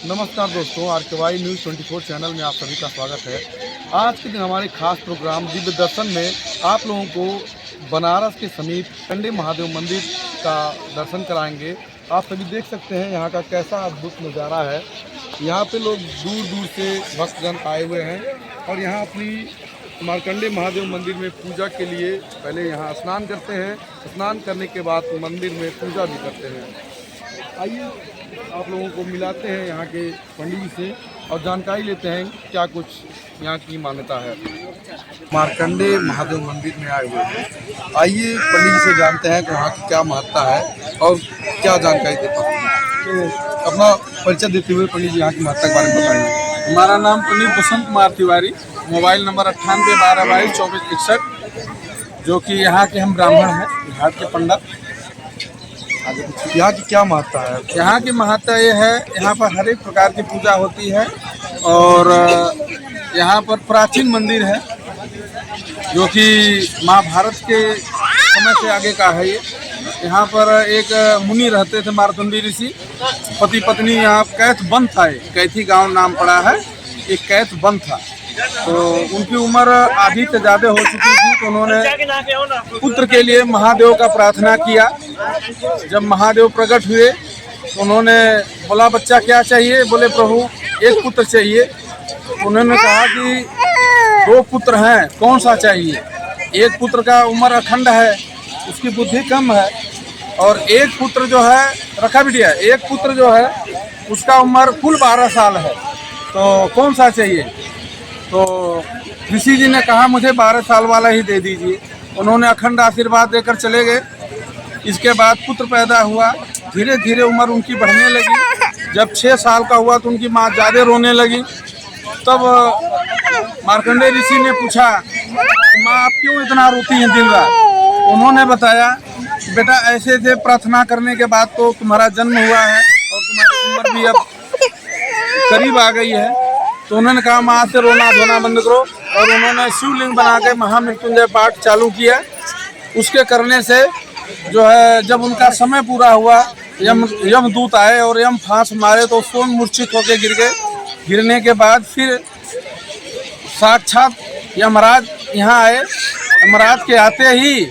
नमस्कार दोस्तों, RKY news 24 channel में आप सभी का स्वागत है। आज के दिन हमारे खास प्रोग्राम दिव्य दर्शन में आप लोगों को बनारस के समीप मार्कंडे महादेव मंदिर का दर्शन कराएंगे। आप सभी देख सकते हैं यहाँ का कैसा अद्भुत नज़ारा है। यहाँ पे लोग दूर दूर से भक्तजन आए हुए हैं और यहाँ अपनी मार्कंडे महादेव मंदिर में पूजा के लिए पहले यहाँ स्नान करते हैं। स्नान करने के बाद मंदिर में पूजा भी करते हैं। आइए आप लोगों को मिलाते हैं यहाँ के पंडित जी से और जानकारी लेते हैं क्या कुछ यहाँ की मान्यता है। मार्कंडे महादेव मंदिर में आए हुए हैं, आइए पंडित जी से जानते हैं कि वहाँ की क्या महत्ता है और क्या जानकारी दे पाते हैं। तो अपना परिचय देते हुए पंडित जी यहाँ की महत्ता के बारे में बताएंगे। हमारा नाम पंडित बसंत कुमार तिवारी, मोबाइल नंबर 9812222461, जो कि यहाँ के हम ब्राह्मण हैं, घाट के पंडित। यहाँ की क्या महत्ता है? यहाँ की महत्ता ये है, यहाँ पर हर एक प्रकार की पूजा होती है और यहाँ पर प्राचीन मंदिर है जो कि महाभारत के समय से आगे का है। ये यहाँ पर एक मुनि रहते थे, मार्कंडी ऋषि, पति पत्नी। यहाँ कैथ वन था, कैथी गांव नाम पड़ा है, एक कैथ वन था। तो उनकी उम्र आधी से ज़्यादा हो चुकी थी, तो उन्होंने पुत्र के लिए महादेव का प्रार्थना किया। जब महादेव प्रकट हुए तो उन्होंने बोला, बच्चा क्या चाहिए? बोले, प्रभु एक पुत्र चाहिए। उन्होंने कहा कि 2 पुत्र हैं, कौन सा चाहिए? एक पुत्र का उम्र अखंड है, उसकी बुद्धि कम है, और एक पुत्र जो है रखा बिटिया, एक पुत्र जो है उसका उम्र कुल 12 साल है, तो कौन सा चाहिए? तो ऋषि जी ने कहा, मुझे 12 साल वाला ही दे दीजिए। उन्होंने अखंड आशीर्वाद देकर चले गए। इसके बाद पुत्र पैदा हुआ, धीरे धीरे उम्र उनकी बढ़ने लगी। जब 6 साल का हुआ तो उनकी माँ ज़्यादा रोने लगी। तब मार्कंडे ऋषि ने पूछा, माँ आप क्यों इतना रोती हैं दिन रात? उन्होंने बताया, बेटा ऐसे थे, प्रार्थना करने के बाद तो तुम्हारा जन्म हुआ है और तुम्हारी उम्र भी अब करीब आ गई है। तो उन्होंने कहा, माँ से रोना धोना बंद करो, और उन्होंने शिवलिंग बना के महामृत्युंजय पाठ चालू किया। उसके करने से जो है, जब उनका समय पूरा हुआ, यमदूत आए और यम फांस मारे तो स्वयं मूर्छित होकर गिर गए। गिरने के बाद फिर साक्षात यमराज यहाँ आए। यमराज के आते ही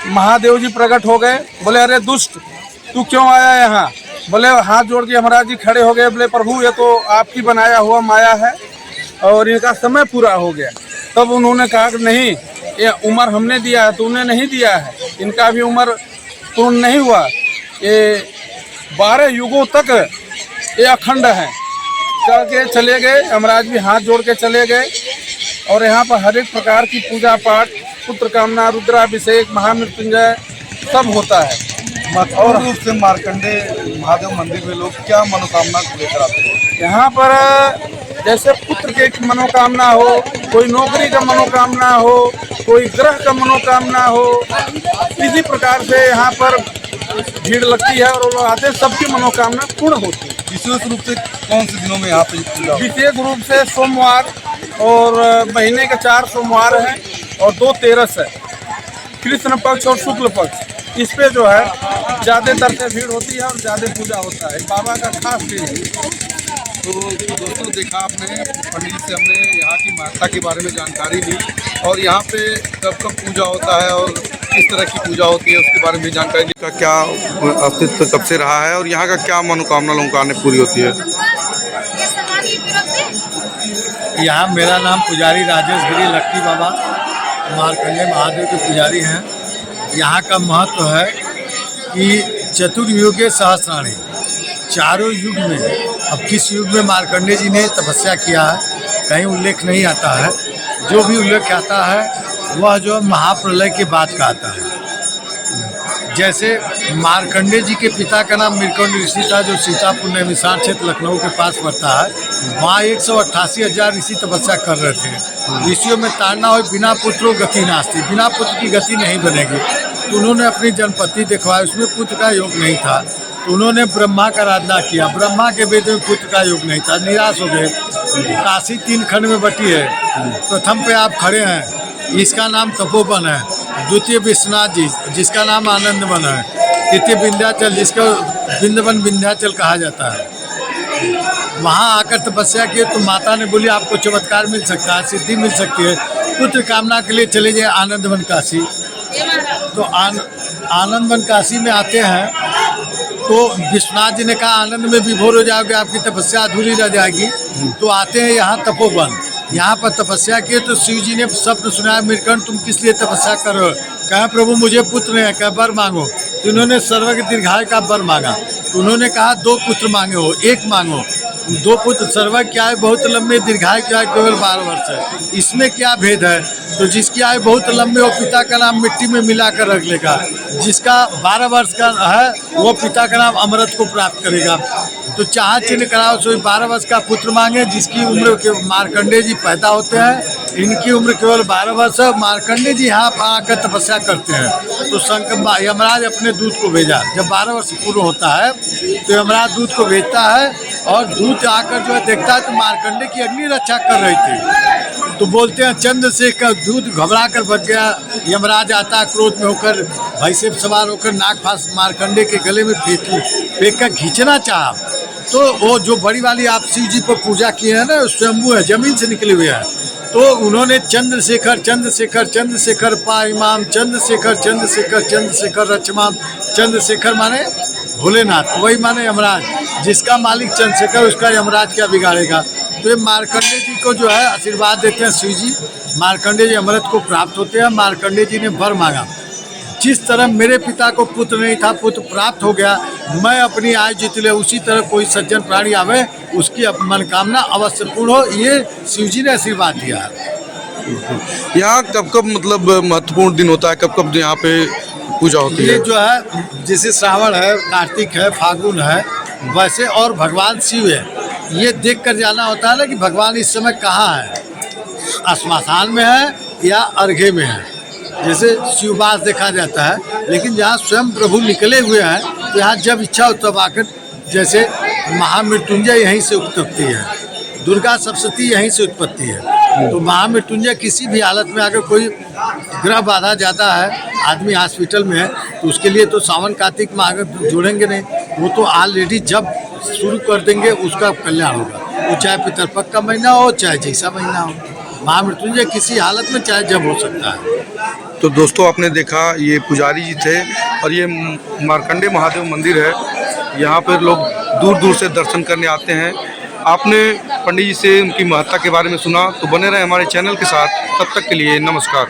महादेव जी प्रकट हो गए। बोले, अरे दुष्ट, तू क्यों आया यहाँ? बोले, हाथ जोड़ के यमराज जी खड़े हो गए। बोले, प्रभु ये तो आपकी बनाया हुआ माया है और इनका समय पूरा हो गया। तब उन्होंने कहा कि नहीं, ये उम्र हमने दिया है, तूने नहीं दिया है, इनका भी उम्र पूर्ण नहीं हुआ। ये 12 युगों तक ये अखंड है। चल के चले गए, यमराज भी हाथ जोड़ के चले गए। और यहाँ पर हर एक प्रकार की पूजा पाठ, पुत्र कामना, रुद्राभिषेक, महामृत्युंजय सब होता है। और रूप से मार्कंडे महादेव मंदिर में लोग क्या मनोकामना लेकर आते हैं? यहाँ पर जैसे पुत्र के मनोकामना हो, कोई नौकरी का मनोकामना हो, कोई ग्रह का मनोकामना हो, इसी प्रकार से यहाँ पर भीड़ लगती है और लोग आते हैं, सबकी मनोकामना पूर्ण होती है। विशेष रूप से कौन से दिनों में यहाँ पे पूजा? विशेष रूप से सोमवार, और महीने के 4 सोमवार हैं और 2 तेरस है, कृष्ण पक्ष और शुक्ल पक्ष। इस पे जो है ज़्यादातर से भीड़ होती है और ज़्यादा पूजा होता है। बाबा का खास दिन है। तो दोस्तों, देखा आपने, पंडित जी से हमने यहाँ की महत्ता के बारे में जानकारी ली और यहाँ पे कब कब पूजा होता है और किस तरह की पूजा होती है उसके बारे में जानकारी दी। का क्या अस्तित्व कब से रहा है और यहाँ का क्या मनोकामना लोगों का आने पूरी होती है? यहाँ मेरा नाम पुजारी राजेश गिरी लक्की बाबा मार्कंडे महादेव के पुजारी हैं। यहाँ का महत्व है कि चतुर्युगे सहस्राणी, चारों युग में, अब किस युग में मार्कंडे जी ने तपस्या किया है कहीं उल्लेख नहीं आता है। जो भी उल्लेख आता है वह जो महाप्रलय के बाद का आता है। जैसे मार्कंडे जी के पिता का नाम मृकंड ऋषि था, जो सीतापुर नैमिषारण्य क्षेत्र लखनऊ के पास पड़ता है। वहाँ 188,000 ऋषि तपस्या कर रहे थे। ऋषियों में ताड़ना हो, बिना पुत्रो गति नास्ती, बिना पुत्र की गति नहीं बनेगी। तो उन्होंने अपनी जनपत्ति दिखवाई, उसमें पुत्र का योग नहीं था। तो उन्होंने ब्रह्मा का आराधना किया, ब्रह्मा के वेद में पुत्र का योग नहीं था, निराश हो गए। काशी 3 खंड में बटी है। प्रथम पे आप खड़े हैं, इसका नाम तपोवन है। द्वितीय विश्वनाथ जी, जिसका नाम आनंदवन है। तृतीय विंध्याचल, जिसका बिंदवन विंध्याचल कहा जाता है। वहाँ आकर तपस्या किए तो माता ने बोली आपको चमत्कार मिल सकता है, सिद्धि मिल सकती है, पुत्र कामना के लिए चले जाए आनंदवन काशी। तो आनंदवन काशी में आते हैं तो विश्वनाथ जी ने कहा आनंद में विभोर हो जाओगे, आपकी तपस्या अधूरी रह जाएगी। तो आते हैं यहाँ तपोवन, यहाँ पर तपस्या किए तो शिव जी ने स्वप्न सुनाया, नीलकंठ तुम किस लिए तपस्या कर रहे हो? कहा प्रभु मुझे पुत्र नहीं है, कहा वर मांगो। तो इन्होंने सर्वज्ञ दीर्घायु का वर मांगा। तो उन्होंने कहा 2 पुत्र मांगे हो, 1 मांगो। 2 पुत्र सर्वज्ञ की आयु बहुत लंबी, दीर्घायु की आयु केवल 12 वर्ष है, इसमें क्या भेद है? तो जिसकी आयु बहुत लंबी वो पिता का नाम मिट्टी में मिलाकर रख लेगा, जिसका 12 वर्ष का है वो पिता का नाम अमृत को प्राप्त करेगा। तो चाह चिन्ह कराओ सो 12 वर्ष का पुत्र मांगे, जिसकी उम्र के मार्कंडे जी पैदा होते हैं, इनकी उम्र केवल 12 वर्ष है। मार्कंडे जी यहाँ पर आकर तपस्या करते हैं। तो शंकर यमराज अपने दूत को भेजा, जब 12 वर्ष पूर्ण होता है तो यमराज दूत को भेजता है और दूत आकर जो है देखता है तो मार्कंडे की अग्नि रक्षा कर रही थी। तो बोलते हैं चंद्रशेखर, दूत घबरा कर बच गया। यमराज आता क्रोध में होकर, भय से सवार होकर नाग फांस मार्कंडे के गले में फेंक कर खींचना चाहा। तो वो जो बड़ी वाली आप शिव जी पर पूजा किए हैं ना, स्वयंभू है, जमीन से निकले हुए हैं। तो उन्होंने चंद्रशेखर चंद्रशेखर चंद्रशेखर पाइमाम, चंद्रशेखर चंद्रशेखर चंद्रशेखर रचमाम। चंद्रशेखर माने भोलेनाथ, वही माने यमराज, जिसका मालिक चंद्रशेखर उसका यमराज क्या बिगाड़ेगा। तो ये मार्कंडे जी को जो है आशीर्वाद देते हैं शिव जी, मार्कंडे जी अमृत को प्राप्त होते हैं। मार्कंडे जी ने वर मांगा, जिस तरह मेरे पिता को पुत्र नहीं था, पुत्र प्राप्त हो गया, मैं अपनी आयु जीत ले, उसी तरह कोई सज्जन प्राणी आवे उसकी मनोकामना अवश्य पूर्ण हो, ये शिव जी ने आशीर्वाद दिया है। यहाँ कब कब मतलब महत्वपूर्ण दिन होता है, कब कब यहाँ पे पूजा होती है? ये जो है जैसे श्रावण है, कार्तिक है, फागुन है, वैसे और भगवान शिव है, ये देख कर जाना होता है ना कि भगवान इस समय कहाँ है, श्मशान में है या अर्घे में है। जैसे शिववास देखा जाता है, लेकिन जहाँ स्वयं प्रभु निकले हुए हैं तो यहाँ जब इच्छा हो तब आकर, जैसे महामृत्युंजय यहीं से उत्पत्ति है, दुर्गा सप्तशती यहीं से उत्पत्ति है। तो महामृत्युंजय किसी भी हालत में अगर कोई ग्रह बाधा जाता है, आदमी हॉस्पिटल में है, तो उसके लिए तो सावन कार्तिक में अगर जोड़ेंगे नहीं, वो तो ऑलरेडी जब शुरू कर देंगे उसका कल्याण होगा। वो चाहे पितरपक्ष का महीना हो, चाहे जैसा महीना हो, महामृत्युंजय किसी हालत में चाहे जब हो सकता है। तो दोस्तों आपने देखा ये पुजारी जी थे और ये मार्कंडे महादेव मंदिर है। यहाँ पर लोग दूर दूर से दर्शन करने आते हैं। आपने पंडित जी से उनकी महत्ता के बारे में सुना, तो बने रहे हमारे चैनल के साथ। तब तक के लिए नमस्कार।